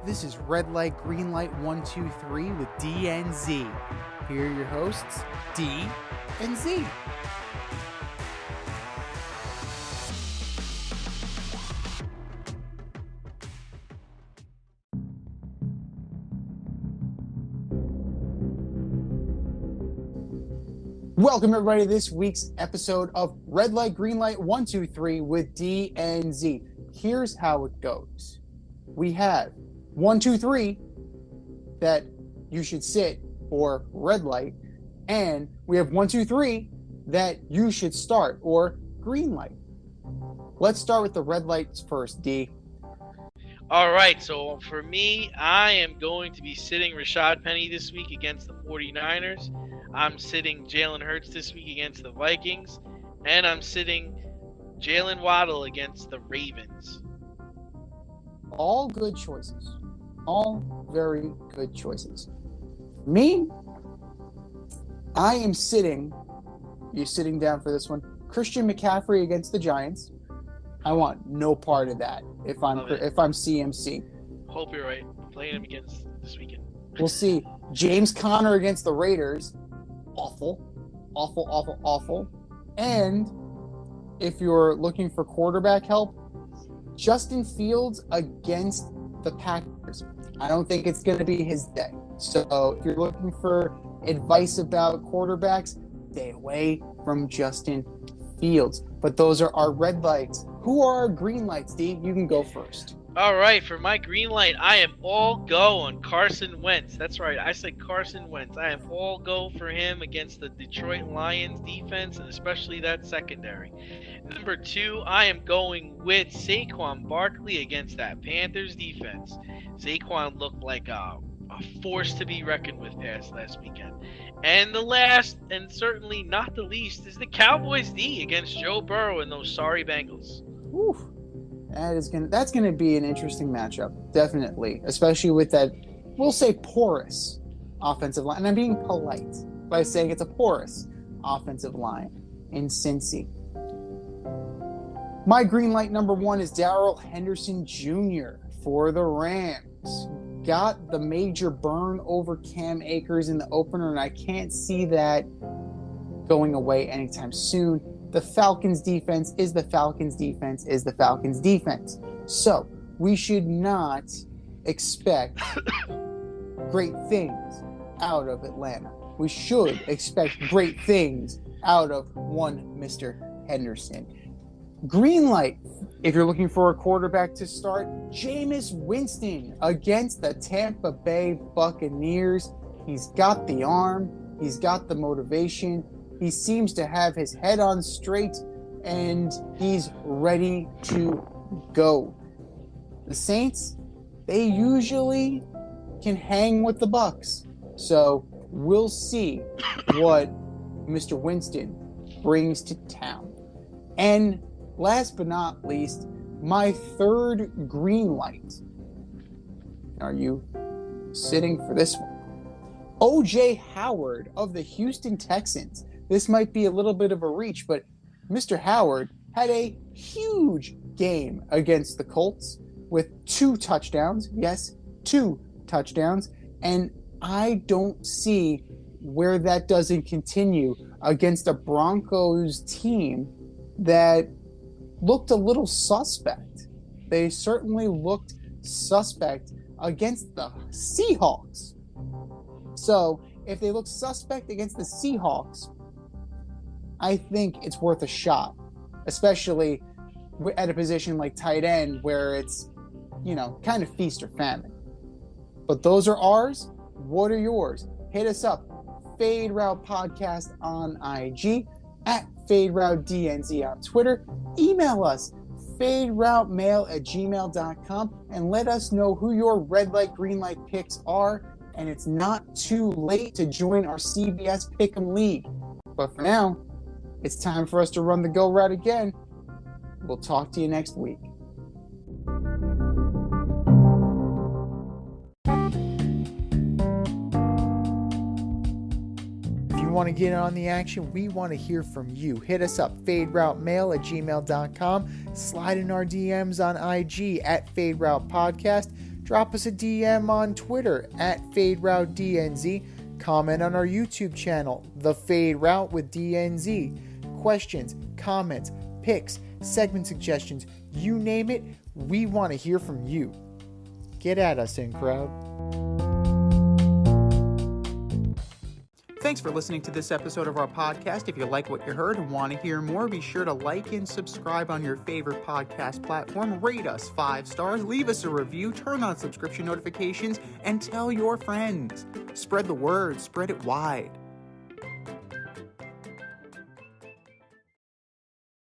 This is Red Light, Green Light 123 with D and Z. Here are your hosts, D and Z. Welcome everybody to this week's episode of Red Light, Green Light 123 with D and Z. Here's how it goes. We have 1, 2, 3 that you should sit or red light, and we have 1, 2, 3 that you should start or green light. Let's start with the red lights first, D. All right, so for me, I am going to be sitting Rashad Penny this week against the 49ers. I'm sitting Jalen Hurts this week against the Vikings, and I'm sitting Jalen Waddle against the Ravens. All good choices. All very good choices. Me, I am sitting, you're sitting down for this one, Christian McCaffrey against the Giants. I want no part of that if I'm CMC. Hope you're right. I'm playing him against this weekend. We'll see. James Conner against the Raiders. Awful. And if you're looking for quarterback help, Justin Fields against the Packers. I don't think it's going to be his day. So if you're looking for advice about quarterbacks, stay away from Justin Fields. But those are our red lights. Who are our green lights, D? You can go first. All right, for my green light, I am all go on Carson Wentz. That's right, I said Carson Wentz. I am all go for him against the Detroit Lions defense, and especially that secondary. Number 2, I am going with Saquon Barkley against that Panthers defense. Saquon looked like a force to be reckoned with past last weekend. And the last, and certainly not the least, is the Cowboys D against Joe Burrow and those sorry Bengals. Oof. That's gonna be an interesting matchup, definitely, especially with that, we'll say, porous offensive line. And I'm being polite by saying it's a porous offensive line in Cincy. My green light number 1 is Darrell Henderson Jr. for the Rams. Got the major burn over Cam Akers in the opener, and I can't see that going away anytime soon. The Falcons defense is the Falcons defense is the Falcons defense. So we should not expect great things out of Atlanta. We should expect great things out of one Mr. Henderson. Green light, if you're looking for a quarterback to start, Jameis Winston against the Tampa Bay Buccaneers. He's got the arm. He's got the motivation. He seems to have his head on straight, and he's ready to go. The Saints, they usually can hang with the Bucs. So we'll see what Mr. Winston brings to town. And last but not least, my third green light. Are you sitting for this one? O.J. Howard of the Houston Texans. This might be a little bit of a reach, but Mr. Howard had a huge game against the Colts with 2 touchdowns. Yes, 2 touchdowns. And I don't see where that doesn't continue against a Broncos team that looked a little suspect. They certainly looked suspect against the Seahawks. So if they look suspect against the Seahawks, I think it's worth a shot, especially at a position like tight end where it's, kind of feast or famine. But those are ours. What are yours? Hit us up. Fade Route Podcast on IG, at Fade Route DNZ on Twitter. Email us, faderoutemail@gmail.com, and let us know who your red light, green light picks are. And it's not too late to join our CBS Pick'em League. But for now, it's time for us to run the go route again. We'll talk to you next week. If you want to get in on the action, we want to hear from you. Hit us up, faderoutemail@gmail.com. Slide in our DMs on IG at Fade Route Podcast. Drop us a DM on Twitter at FadeRouteDNZ. Comment on our YouTube channel, The Fade Route with DNZ. Questions, comments, picks, segment suggestions, you name it, we want to hear from you. Get at us, in crowd. Thanks for listening to this episode of our podcast. If you like what you heard and want to hear more, be sure to like and subscribe on your favorite podcast platform. Rate us 5 stars, leave us a review, turn on subscription notifications, and tell your friends. Spread the word, spread it wide.